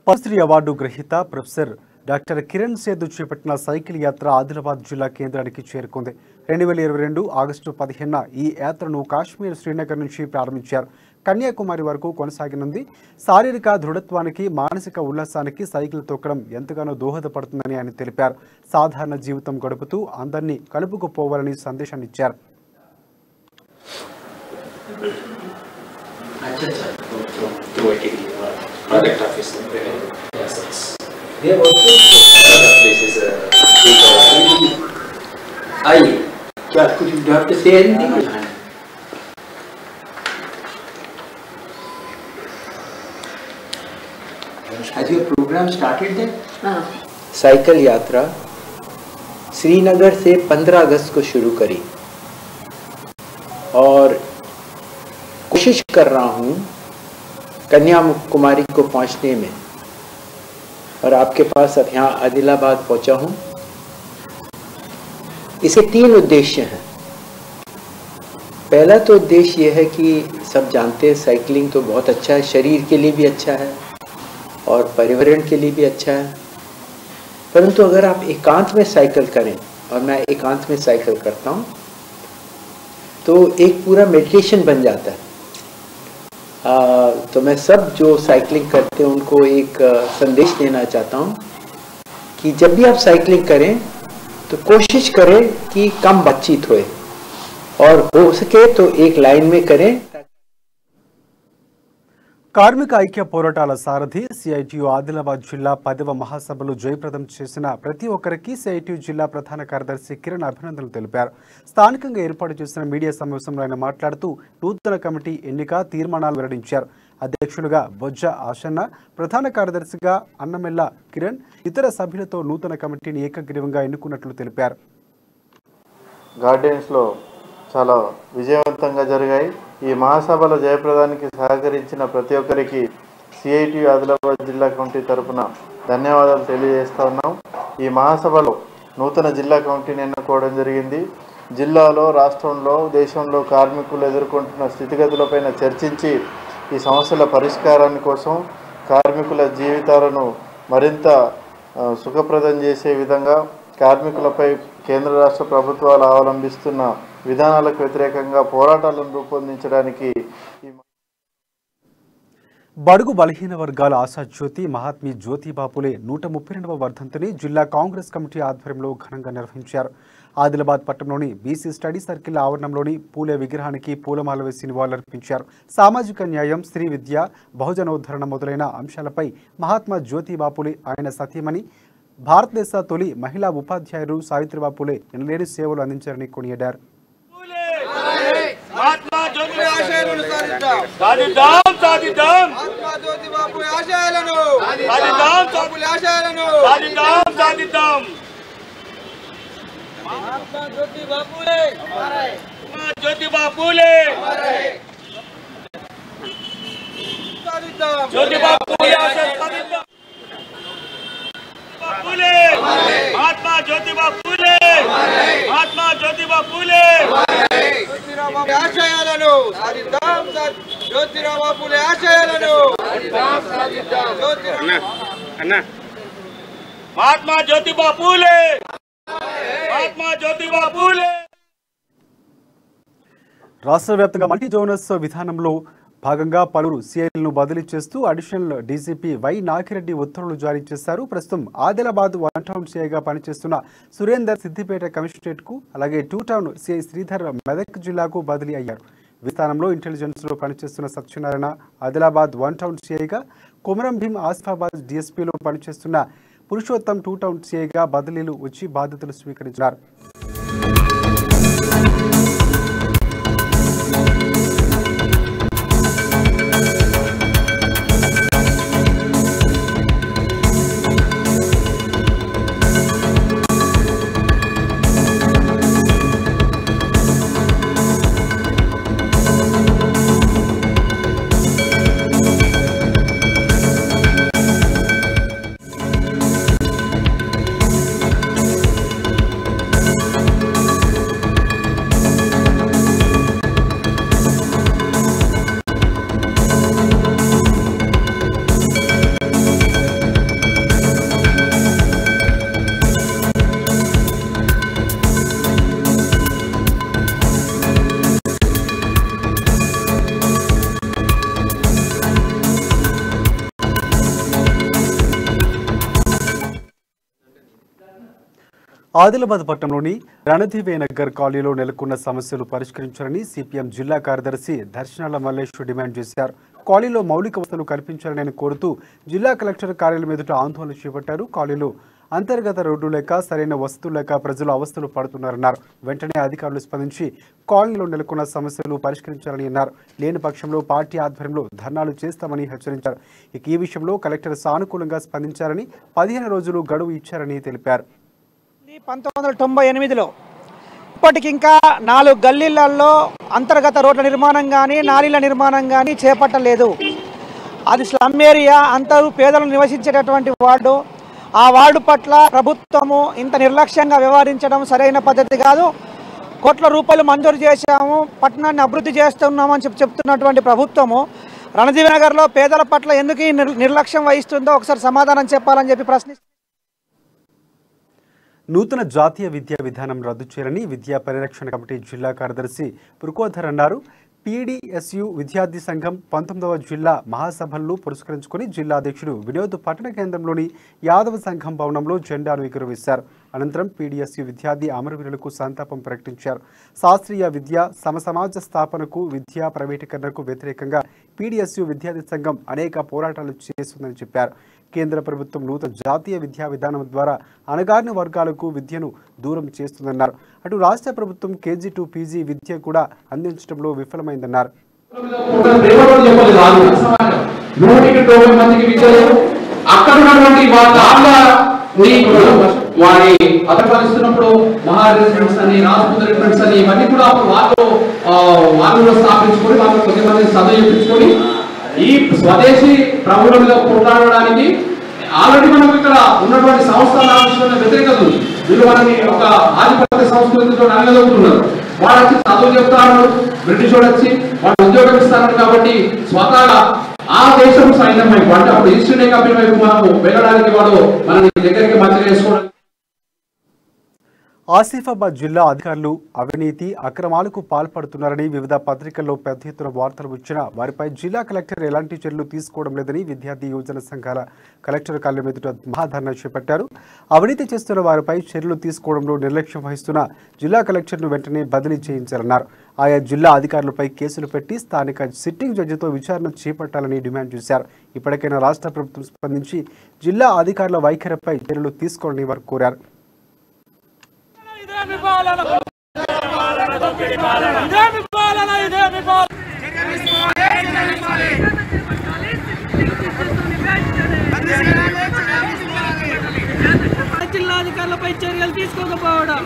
పద్మశ్రీ అవార్డు గ్రహీత ప్రొఫెసర్ డాక్టర్ కిరణ్ సేదు చేపట్టిన సైకిల్ యాత్ర ఆదిలాబాద్ జిల్లా కేంద్రానికి చేరుకుంది. 2022 ఆగస్టు 15న ఈ యాత్రను కాశ్మీర్ శ్రీనగర్ నుంచి ప్రారంభించారు. కన్యాకుమారి వరకు కొనసాగనుంది. శారీరక దృఢత్వానికి, మానసిక ఉల్లాసానికి సైకిల్ తొక్కడం ఎంతగానో దోహదపడుతుందని ఆయన తెలిపారు. సాధారణ జీవితం గడుపుతూ అందరినీ కలుపుకుపోవాలని సందేశాన్ని ఇచ్చారు. Project office. They have also places. Could you have to say anything? Has your program started then? Cycle यात्रा श्रीनगर से 15 अगस्त को शुरू करी और कोशिश कर रहा हूँ कन्याकुमारी को पहुंचने में, और आपके पास अब यहाँ आदिलाबाद पहुंचा हूँ। इसके 3 उद्देश्य हैं। पहला तो उद्देश्य यह है कि सब जानते हैं साइकिलिंग तो बहुत अच्छा है, शरीर के लिए भी अच्छा है और पर्यावरण के लिए भी अच्छा है। परंतु अगर आप एकांत में साइकिल करें, और मैं एकांत में साइकिल करता हूँ, तो एक पूरा मेडिटेशन बन जाता है। तो मैं सब जो साइकिलिंग करते हैं उनको एक संदेश देना चाहता हूँ कि जब भी आप साइकिलिंग करें तो कोशिश करें कि कम बातचीत होए और हो सके तो एक लाइन में करें. కార్మిక ఐక్య పోరాటాల సారథి సిఐటియు ఆదిలాబాద్ జిల్లా 10వ మహాసభలో జయప్రదం చేసిన ప్రతి ఒక్కరికి సిఐటియు జిల్లా ప్రధాన కార్యదర్శి కిరణ్ అభినందనలు తెలిపారు. స్థానికంగా ఏర్పాటు చేసిన మీడియా సమావేశంలో ఆయన మాట్లాడుతూ నూతన కమిటీ ఎన్నిక తీర్మానాలు వెల్లడించారు. అధ్యక్షులుగా బొజ్జ ఆశన్న, ప్రధాన కార్యదర్శిగా అన్నమెల్ల కిరణ్, ఇతర సభ్యులతో నూతన కమిటీని ఏకగ్రీవంగా ఎన్నుకున్నట్లు తెలిపారు. గార్డెన్స్లో చాలా విజయవంతంగా జరిగాయి. ఈ మహాసభలో జయప్రదానికి సహకరించిన ప్రతి ఒక్కరికి సిఐటియు ఆదిలాబాద్ జిల్లా కమిటీ తరఫున ధన్యవాదాలు తెలియజేస్తా ఉన్నాం. ఈ మహాసభలో నూతన జిల్లా కమిటీని ఎన్నుకోవడం జరిగింది. జిల్లాలో, రాష్ట్రంలో, దేశంలో కార్మికులు ఎదుర్కొంటున్న స్థితిగతులపైన చర్చించి ఈ సమస్యల పరిష్కారాన్ని కోసం, కార్మికుల జీవితాలను మరింత సుఖప్రదం చేసే విధంగా కార్మికులపై కేంద్ర రాష్ట్ర ప్రభుత్వాలు అవలంబిస్తున్న విధానాలకు వ్యతిరేకంగా పోరాటాలను రూపొందించడానికి బడుగు బలహీన వర్గాల ఆశాజ్యోతి మహాత్మీ జ్యోతిబా పూలే 132వ వర్ధంతిని జిల్లా కాంగ్రెస్ కమిటీ ఆధ్వర్యంలో ఘనంగా నిర్వహించారు. ఆదిలాబాద్ పట్టణంలోని బీసీ స్టడీ సర్కిల్ ఆవరణంలోని పూలే విగ్రహానికి పూలమాల వేసి నివాళులర్పించారు. సామాజిక న్యాయం, స్త్రీ విద్య, బహుజనోద్ధరణ మొదలైన అంశాలపై మహాత్మా జ్యోతిబా పూలే, ఆయన సతీమణి, భారతదేశ తొలి మహిళా ఉపాధ్యాయులు సావిత్రిబా పూలే ఎనలేని సేవలు అందించారని కొనియాడారు. महात्मा ज्योतिबा आशयाలను సాధిద్దాం సాధిద్దాం महात्मा ज्योतिबा పూలే ఆశయాలను సాధిద్దాం పూలే ఆశయాలను సాధిద్దాం महात्मा ज्योतिबा పూలే ज्योतिबा పూలే సాధిద్దాం ज्योतिबा పూలే ఆశయాలను సాధిద్దాం పూలే महात्मा ज्योतिबा పూలే महात्मा ज्योतिबा పూలే ఆశయాలను సాధిద్దాం జ్యోతిరావు పూలే ఆశయాలను సాధిద్దాం అన్న మహాత్మా జ్యోతిబా పూలే మహాత్మా జ్యోతిబా పూలే. రాష్ట్ర వ్యాప్తంగా మల్టీ జోనస్ విధానంలో భాగంగా పలువురు సీఐలను బదిలీ చేస్తూ అడిషనల్ డీజీపీ వై నాగిరెడ్డి ఉత్తర్వులు జారీ చేశారు. ప్రస్తుతం ఆదిలాబాద్ 1 టౌన్ సీఐగా పనిచేస్తున్న సురేందర్ సిద్దిపేట కమిషనరేట్కు, అలాగే 2 టౌన్ సీఐ శ్రీధర్ మెదక్ జిల్లాకు బదిలీ అయ్యారు. ఈ స్థానంలో ఇంటెలిజెన్స్లో పనిచేస్తున్న సత్యనారాయణ ఆదిలాబాద్ 1 టౌన్ సీఐగా, కొమరం భీం ఆసిఫాబాద్ డీఎస్పీలో పనిచేస్తున్న పురుషోత్తం 2 టౌన్ సీఐగా బదిలీలు వచ్చి బాధ్యతలు స్వీకరించారు. ఆదిలాబాద్ పట్టణంలోని రణదివే నగర్ కాలనీలో నెలకొన్న సమస్యలు పరిష్కరించాలని సిపిఎం జిల్లా కార్యదర్శి దర్శనాల మల్లేశ్వర్ డిమాండ్ చేశారు. కాలనీలో మౌలిక వసతులు కల్పించాలని కోరుతూ జిల్లా కలెక్టర్ కార్యాలయం ఎదుట ఆందోళన చేపట్టారు. కాలనీలో అంతర్గత రోడ్డు లేక, సరైన వసతులు లేక ప్రజలు అవస్థలు పడుతున్నారన్నారు. వెంటనే అధికారులు స్పందించి కాలనీలో నెలకొన్న సమస్యలు పరిష్కరించాలని అన్నారు. లేని పక్షంలో పార్టీ ఆధ్వర్యంలో ధర్నాలు చేస్తామని హెచ్చరించారు. ఈ విషయంలో కలెక్టర్ సానుకూలంగా స్పందించారని, 15 రోజులు గడువు ఇచ్చారని తెలిపారు. 1998లో ఇప్పటికి ఇంకా 4 గల్లీలలో అంతర్గత రోడ్ల నిర్మాణం కానీ, నాలీల నిర్మాణం కానీ చేపట్టలేదు. అది స్లమ్ ఏరియా, అందరూ పేదలు నివసించేటటువంటి వార్డు. ఆ వార్డు పట్ల ప్రభుత్వము ఇంత నిర్లక్ష్యంగా వ్యవహరించడం సరైన పద్ధతి కాదు. కోట్ల రూపాయలు మంజూరు చేశాము, పట్టణాన్ని అభివృద్ధి చేస్తున్నామని చెప్తున్నటువంటి ప్రభుత్వము రణజీవి నగర్లో పేదల పట్ల ఎందుకు ఈ నిర్లక్ష్యం వహిస్తుందో ఒకసారి సమాధానం చెప్పాలని చెప్పి ప్రశ్నిస్తున్నాం. నూతన జాతీయ విద్యా విధానం రద్దు చేయాలని విద్యా పరిరక్షణ కమిటీ జిల్లా కార్యదర్శి పురుకోధర్ అన్నారు. పీడీఎస్యు విద్యార్థి సంఘం 19వ జిల్లా మహాసభలను పురస్కరించుకుని జిల్లా అధ్యక్షుడు వినోద్ పట్టణ కేంద్రంలోని యాదవ సంఘం భవనంలో జెండాను ఎగురవేశారు. అనంతరం పీడీఎస్యు విద్యార్థి అమరవీరులకు సంతాపం ప్రకటించారు. శాస్త్రీయ విద్య, సమసమాజ స్థాపనకు, విద్యా ప్రైవేటీకరణకు వ్యతిరేకంగా పీడీఎస్యు విద్యార్థి సంఘం అనేక పోరాటాలు చేస్తుందని చెప్పారు. కేంద్ర ప్రభుత్వం నూతన జాతీయ విద్యా విధానం ద్వారా అణగారిన వర్గాలకు విద్యను దూరం చేస్తుందన్నారు. అటు రాష్ట్ర ప్రభుత్వం కేజీ టు పీజీ విద్య కూడా అందించడంలో విఫలమైందన్నారు. వారి అతపరిస్తున్నప్పుడు మహారెసిడెంట్స్ అని, రాజపుత్ర రెసిడెంట్స్ అని ఇవన్నీ కూడా వాళ్ళు స్థాపించుకొని వాళ్ళు కొద్దిమంది చదివించుకొని ఈ స్వదేశీ ప్రభుత్వం మీద పోరాడడానికి ఆల్రెడీ మనం ఇక్కడ ఉన్నటువంటి సంస్థల వ్యతిరేకత ఉంది. వీళ్ళు మనని ఒక ఆధిపత్య సంస్కృతితో నల్లదవుతున్నారు. వాడు వచ్చి చదువు చెప్తారు, బ్రిటిష్ వాడు వచ్చి వాడు ఉద్యోగం ఇస్తాడు. కాబట్టి స్వతహాగా ఆ దేశం సైన్యం వైపు, అంటే అప్పుడు ఈస్ట్ ఇండియా కంపెనీ వైపు మనము వెళ్ళడానికి వాడు మన దగ్గరికి మంచిగా వేసుకోవడం. ఆసిఫాబాద్ జిల్లా అధికారులు అవినీతి అక్రమాలకు పాల్పడుతున్నారని వివిధ పత్రికల్లో పెద్ద ఎత్తున వార్తలు వచ్చినా వారిపై జిల్లా కలెక్టర్ ఎలాంటి చర్యలు తీసుకోవడం లేదని విద్యార్థి యువజన సంఘాల కలెక్టర్ కార్యాలయం ఎదుట మహాధర్నా చేపట్టారు. అవినీతి చేస్తున్న వారిపై చర్యలు తీసుకోవడంలో నిర్లక్ష్యం వహిస్తున్న జిల్లా కలెక్టర్ను వెంటనే బదిలీ చేయించాలన్నారు. ఆయా జిల్లా అధికారులపై కేసులు పెట్టి స్థానిక సిట్టింగ్ జడ్జితో విచారణ చేపట్టాలని డిమాండ్ చేశారు. ఇప్పటికైనా రాష్ట్ర ప్రభుత్వం స్పందించి జిల్లా అధికారుల వైఖరిపై చర్యలు తీసుకోవాలని వారు కోరారు. జిల్లాధికారులపై చర్యలు తీసుకోకపోవడం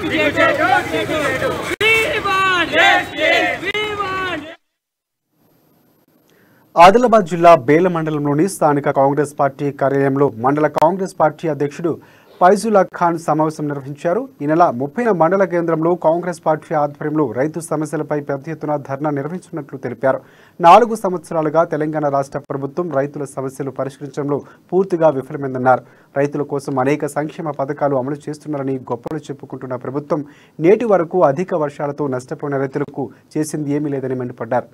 ఆదిలాబాద్ జిల్లా బేల మండలంలోని స్థానిక కాంగ్రెస్ పార్టీ కార్యాలయంలో మండల కాంగ్రెస్ పార్టీ అధ్యక్షుడు ఫైజుల్లా ఖాన్ సమావేశం నిర్వహించారు. ఈ నెల 30న మండల కేంద్రంలో కాంగ్రెస్ పార్టీ ఆధ్వర్యంలో రైతు సమస్యలపై పెద్ద ఎత్తున ధర్నా నిర్వహించినట్లు తెలిపారు. 4 సంవత్సరాలుగా తెలంగాణ రాష్ట్ర ప్రభుత్వం రైతుల సమస్యలు పరిష్కరించడంలో పూర్తిగా విఫలమైందన్నారు. రైతుల కోసం అనేక సంక్షేమ పథకాలు అమలు చేస్తున్నారని గొప్పలు చెప్పుకుంటున్న ప్రభుత్వం నేటి వరకు అధిక వర్షాలతో నష్టపోయిన రైతులకు చేసింది ఏమీ లేదని మండిపడ్డారు.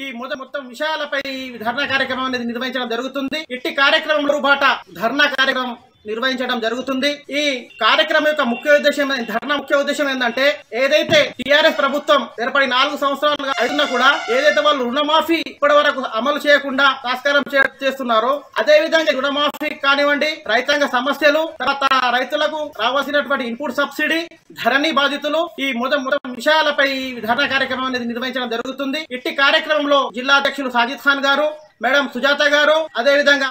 ఈ మొత్తం విషయాలపై ధర్నా కార్యక్రమం అనేది నిర్వహించడం జరుగుతుంది. ఇట్టి కార్యక్రమంలో బాట ధర్నా కార్యక్రమం నిర్వహించడం జరుగుతుంది. ఈ కార్యక్రమం యొక్క ధర్నా ముఖ్య ఉద్దేశం ఏంటంటే ఏదైతే టిఆర్ఎస్ ప్రభుత్వం ఏర్పడి 4 సంవత్సరాలుగా అయినా కూడా ఏదైతే వాళ్ళు రుణమాఫీ ఇప్పటి వరకు అమలు చేయకుండా తాస్కారం చేస్తున్నారో అదే విధంగా రుణమాఫీ కానివ్వండి, రైతాంగ సమస్యలు, తర్వాత రైతులకు రావాల్సినటువంటి ఇన్పుట్ సబ్సిడీ, ధరణి బాధితులు, ఈ మొత్తం విషయాలపై ధర్నా కార్యక్రమం అనేది నిర్వహించడం జరుగుతుంది. ఇట్టి కార్యక్రమంలో జిల్లా అధ్యక్షులు సాజిద్ ఖాన్ గారు, మేడం సుజాత గారు, అదే విధంగా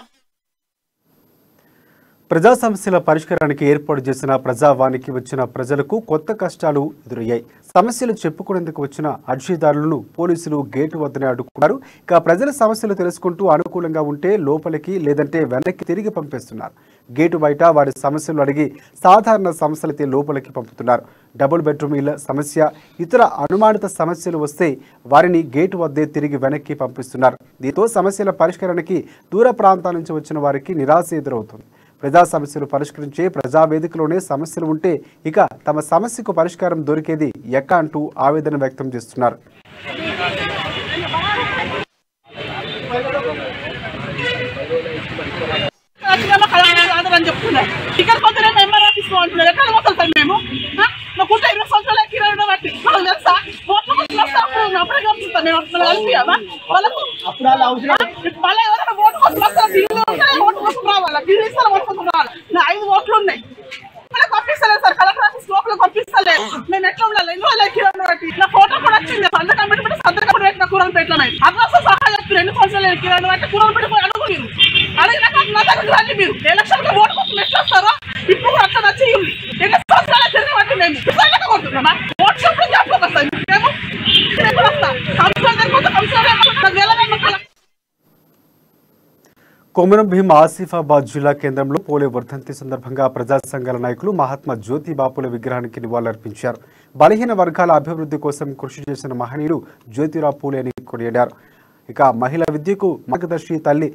ప్రజా సమస్యల పరిష్కారానికి ఏర్పాటు చేసిన ప్రజావానికి వచ్చిన ప్రజలకు కొత్త కష్టాలు ఎదురయ్యాయి. సమస్యలు చెప్పుకునేందుకు వచ్చిన అర్జీదారులను పోలీసులు గేటు వద్దనే అడ్డుకున్నారు. ఇక ప్రజల సమస్యలు తెలుసుకుంటూ అనుకూలంగా ఉంటే లోపలికి, లేదంటే వెనక్కి తిరిగి పంపిస్తున్నారు. గేటు బయట వారి సమస్యలు అడిగి సాధారణ సమస్యలైతే లోపలికి పంపుతున్నారు. డబుల్ బెడ్రూమ్ ఇళ్ల సమస్య, ఇతర అనుమానిత సమస్యలు వస్తే వారిని గేటు వద్దే తిరిగి వెనక్కి పంపిస్తున్నారు. దీంతో సమస్యల పరిష్కారానికి దూర ప్రాంతాల నుంచి వచ్చిన వారికి నిరాశ ఎదురవుతుంది. ప్రజా సమస్యలు పరిష్కరించే ప్రజావేదికలోనే సమస్యలు ఉంటే ఇక తమ సమస్యకు పరిష్కారం దొరికేది ఎక్క అంటూ ఆవేదన వ్యక్తం చేస్తున్నారు. ఐదు ఓట్లు ఉన్నాయి, పంపిస్తలేదు సార్. కలెక్టర్ ఆఫీస్ లోపల పంపిస్తలేదు. మేము ఎట్లా ఉండాలి? నా ఫోటో కూడా వచ్చింది. సంతకం పెట్టి సంతకం పెట్టిన కూరలు పెట్టిన అడ్రస్ సహా చెప్తారు. 2 సంవత్సరాలు కిరాణా బట్టి కూరలు పెట్టి అడుగు మీరు అడిగినాక నా దగ్గర రండి. మీరు ఎలక్షన్ ఓటు కోసం ఎట్లా వస్తారో ఇప్పుడు కూడా అట్లా వచ్చి 2 సంవత్సరాలు తిరిగి బట్టి మేము కొడుతున్నామా? ఓటు చెప్పడం చెప్పలేదు సార్. మేము ఎప్పుడు వస్తాం? కొమరం భీం ఆసిఫాబాద్ జిల్లా కేంద్రంలో పోలే వర్ధంతి సందర్భంగా ప్రజా సంఘాల నాయకులు మహాత్మా జ్యోతి బాపులే విగ్రహానికి నివాళులర్పించారు. బలహీన వర్గాల అభివృద్ధి కోసం కృషి చేసిన మహనీయులు జ్యోతిరావు పూలే అని కొనియాడారు. ఇక మహిళా విద్యకు మార్గదర్శి తల్లి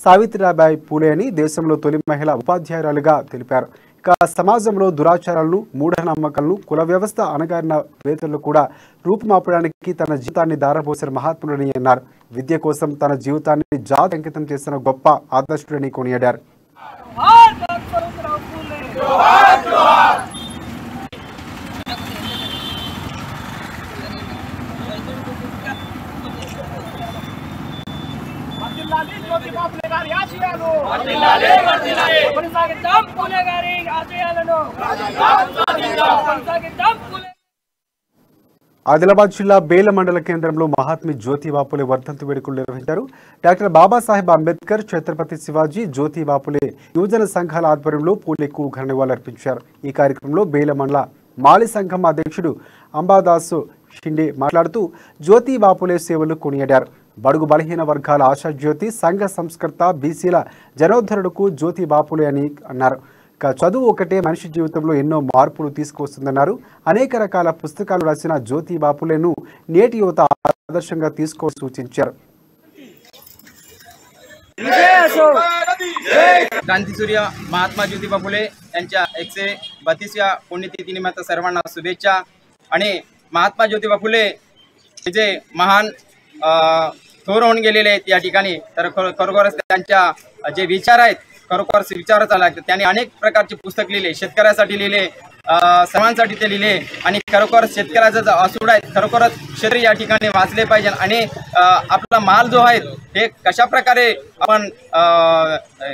సావిత్రిబాయి పూలే అని దేశంలో తొలి మహిళా ఉపాధ్యాయురాలుగా తెలిపారు. ఇక సమాజంలో దురాచారాలను, మూఢనమ్మకాలను, కుల వ్యవస్థ అణగారిన వేతలు కూడా రూపుమాపడానికి తన జీవితాన్ని దారపోసిన మహాత్ముడని అన్నారు. విద్య కోసం తన జీవితాన్ని జాతి అంకితం చేసిన గొప్ప ఆదర్శుడని కొనియాడారు. ఆదిలాబాద్ జిల్లా బేల మండల కేంద్రంలో మహాత్మా జ్యోతిబా పూలే వర్ధంతి వేడుకలు నిర్వహించారు. డాక్టర్ బాబాసాహెబ్ అంబేద్కర్, ఛత్రపతి శివాజీ, జ్యోతిబా పూలే యువజన సంఘాల ఆధ్వర్యంలో పూలేకు ఘన నివాళులర్పించారు. ఈ కార్యక్రమంలో బేల మండల మాలి సంఘం అధ్యక్షుడు అంబాదాసు షిండే మాట్లాడుతూ జ్యోతిబా పూలే సేవలు కొనియాడారు. బడుగు బలహీన వర్గాల ఆశాజ్యోతి, సంఘ సంస్కర్త, బీసీల జనోద్ధరుడుకు జ్యోతిబా పూలే అని అన్నారు. చదువు ఒకటే మనిషి జీవితంలో ఎన్నో మార్పులు తీసుకొస్తుందన్నారు. అనేక రకాల పుస్తకాలు రాసిన జ్యోతిబా పూలేను నేటి యువత ఆదర్శంగా తీసుకోవాలని సూచించారు. क्रांतीसूर्य महात्मा ज्योतिबा फुले यांच्या 132व्या पुण्यतिथीनिमित्त सर्वांना शुभेच्छा. आणि महात्मा ज्योतिबा फुले हे जे महान थोर होऊन गेलेले आहेत या ठिकाणी, तर खरोखरच त्यांच्या जे विचार आहेत खरोखरच विचारायला लागतात. त्यांनी अनेक प्रकारचे पुस्तक लिहिले, शेतकऱ्यासाठी लिहिले, सर्वांसाठी ते लिहिले. आणि खरोखर शेतकऱ्याचा जो असूड आहे खरोखरच शेतकरी या ठिकाणी वाचले पाहिजे. आणि आपला माल जो आहे हे कशा प्रकारे आपण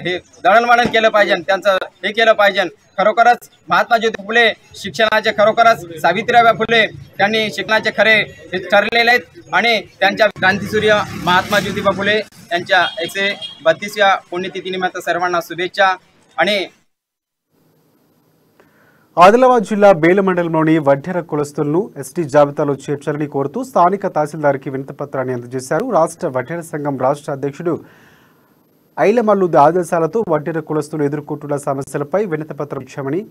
हे दळणवळण केलं पाहिजे, त्यांचं हे केलं पाहिजे. खरोखरच महात्मा ज्योतिबा फुले शिक्षणाचे खरोखरच सावित्रीबाई फुले त्यांनी शिक्षणाचे खरे हे ठरलेले आहेत. आणि त्यांच्या क्रांतीसूर्य महात्मा ज्योतिबा फुले यांच्या 132व्या पुण्यतिथीनिमित्త सर्वांना शुभेच्छा. आणि ఆదిలాబాద్ జిల్లా బేల మండలంలోని వడ్డెర కులస్తులను ఎస్టీ జాబితాలో చేర్చాలని కోరుతూ స్థానిక తహసీల్దార్కి వినతిపత్రాన్ని అందజేశారు. రాష్ట్ర వడ్డెర సంఘం రాష్ట్ర అధ్యక్షుడు ఐలమల్లుది ఆదేశాలతో వడ్డెర కులస్తులు ఎదుర్కొంటున్న సమస్యలపై వినతిపత్రం ఇచ్చామని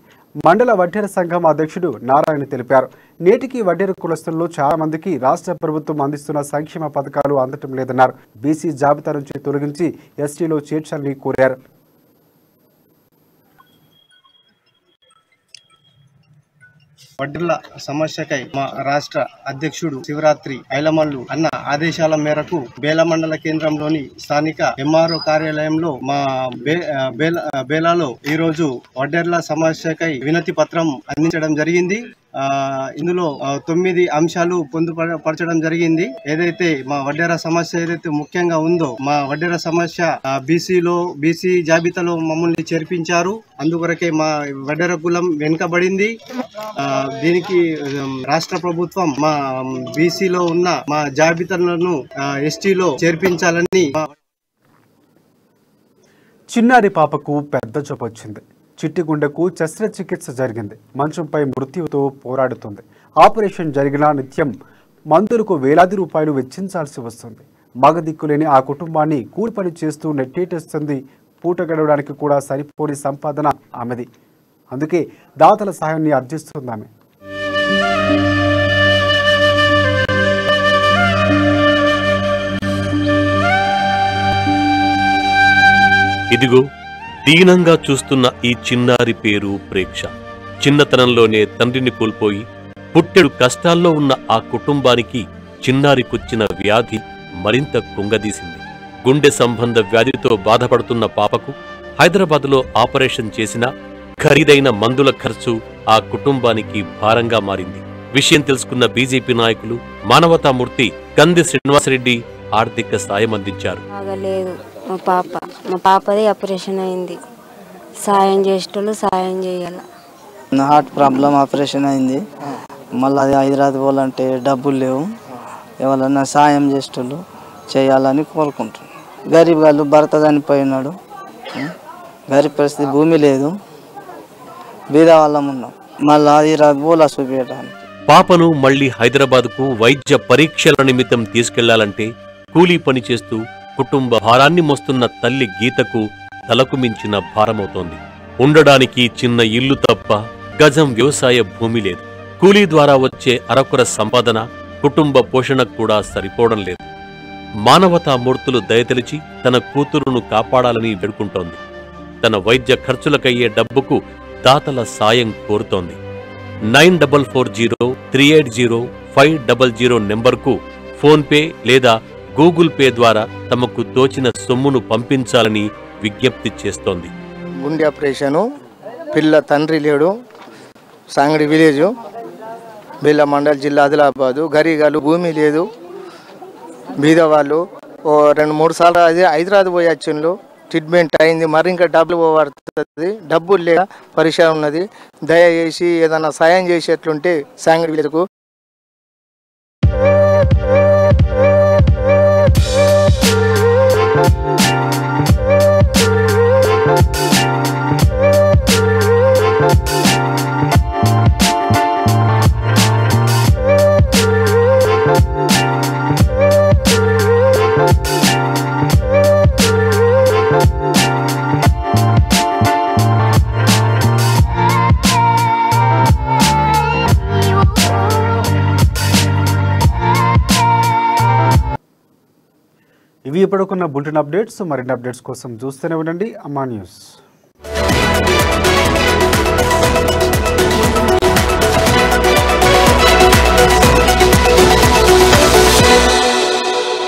మండల వడ్డెర సంఘం అధ్యక్షుడు నారాయణ తెలిపారు. నేటికి వడ్డెర కులస్తుల్లో చాలా మందికి రాష్ట్ర ప్రభుత్వం అందిస్తున్న సంక్షేమ పథకాలు అందటం లేదన్నారు. బీసీ జాబితా నుంచి తొలగించి ఎస్టీలో చేర్చాలని కోరారు. వడ్డెర్ల సమస్యకై మా రాష్ట్ర అధ్యక్షుడు శివరాత్రి ఐలమల్లు అన్న ఆదేశాల మేరకు బేల మండల కేంద్రంలోని స్థానిక ఎంఆర్ఓ కార్యాలయంలో మా బేలాలో ఈరోజు వడ్డెర్ల సమస్యకై వినతి పత్రం అందించడం జరిగింది. ఇందులో 9 అంశాలు పొందుపరచడం జరిగింది. ఏదైతే మా వడ్డెర సమస్య ఏదైతే ముఖ్యంగా ఉందో, మా వడ్డెర సమస్య బీసీ జాబితాలో మమ్మల్ని చేర్పించారు. అందుకొరకే మా వడ్డెర కులం వెనుకబడింది. దీనికి రాష్ట్ర ప్రభుత్వం మా బీసీలో ఉన్న మా జాబితాలను ఎస్టీలో చేర్పించాలని. చిన్నారి పాపకు పెద్ద జబ్బు వచ్చింది. చిట్టిగుండెకు శస్త్రచికిత్స జరిగింది. మంచంపై మృత్యువుతో పోరాడుతుంది. ఆపరేషన్ జరిగినా నిత్యం మందులకు వేలాది రూపాయలు వెచ్చించాల్సి వస్తుంది. మగదిక్కులేని ఆ కుటుంబాన్ని కూలి పని చేస్తూ నెట్టేటేస్తుంది. పూట గడవడానికి కూడా సరిపోని సంపాదన ఆమెది. అందుకే దాతల సహాయాన్ని అర్జిస్తుంది ఆమె. ఇదిగో దీనంగా చూస్తున్న ఈ చిన్నారి పేరు ప్రేక్ష. చిన్నతనంలోనే తండ్రిని కోల్పోయి పుట్టెడు కష్టాల్లో ఉన్న ఆ కుటుంబానికి చిన్నారికొచ్చిన వ్యాధి మరింత కుంగదీసింది. గుండె సంబంధ వ్యాధితో బాధపడుతున్న పాపకు హైదరాబాద్లో ఆపరేషన్ చేసిన ఖరీదైన మందుల ఖర్చు ఆ కుటుంబానికి భారంగా మారింది. విషయం తెలుసుకున్న బీజేపీ నాయకులు మానవతామూర్తి కంది శ్రీనివాసరెడ్డి ఆర్థిక సాయం అందించారు. మా పాపది ఆపరేషన్ అయింది. సాయం చేసేటోళ్ళు సాయం చేయాలి. హార్ట్ ప్రాబ్లం ఆపరేషన్ అయింది. మళ్ళీ అది హైదరాబాద్ పోవాలంటే డబ్బులు లేవు. ఎవరన్నా సాయం చేసేటోళ్ళు చేయాలని కోరుకుంటున్నాను. గరీబ్ వాళ్ళు భర్త చనిపోయినాడు. గరీబ్ పరిస్థితి భూమి లేదు. బీద వాళ్ళం ఉన్నాం. మళ్ళీ హైదరాబాద్ పోలా చూపించడానికి. పాపను మళ్లీ హైదరాబాద్కు వైద్య పరీక్షల నిమిత్తం తీసుకెళ్లాలంటే కూలీ పని చేస్తూ కుటుంబ భారాన్ని మోస్తున్న తల్లి గీతకు తలకు మించిన భారమవుతోంది. ఉండడానికి చిన్న ఇల్లు తప్ప గజం వ్యవసాయ భూమి లేదు. కూలీ ద్వారా వచ్చే అరకొర సంపాదన కుటుంబ పోషణకు కూడా సరిపోవడం లేదు. మానవతామూర్తులు దయతలిచి తన కూతురును కాపాడాలని వేడుకుంటోంది. తన వైద్య ఖర్చులకయ్యే డబ్బుకు దాతల సాయం కోరుతోంది. 9440380500 నెంబర్కు ఫోన్పే లేదా గూగుల్ పే ద్వారా తమకు తోచిన సొమ్మును పంపించాలని విజ్ఞప్తి చేస్తోంది. గుండె ఆపరేషను, పిల్ల తండ్రి లేడు, సాంగడి విలేజు, బేల మండల్ జిల్లా ఆదిలాబాదు. గరీగాలు భూమి లేదు. బీద వాళ్ళు 2-3 సార్లు అది హైదరాబాద్ పోయి వచ్చిండ్రు. ట్రీట్మెంట్ అయింది. మరి ఇంకా డబ్బులు పోబడుతుంది. డబ్బులు లేక పరిశ్రమ ఉన్నది. దయచేసి ఏదైనా సాయం చేసేట్లుంటే సాంగడి విలేజ్కు ఇప్పటికున్న బులెటిన్ అప్డేట్స్ మరిన్ని అప్డేట్స్ కోసం చూస్తూనే ఉండండి అమ్మా న్యూస్.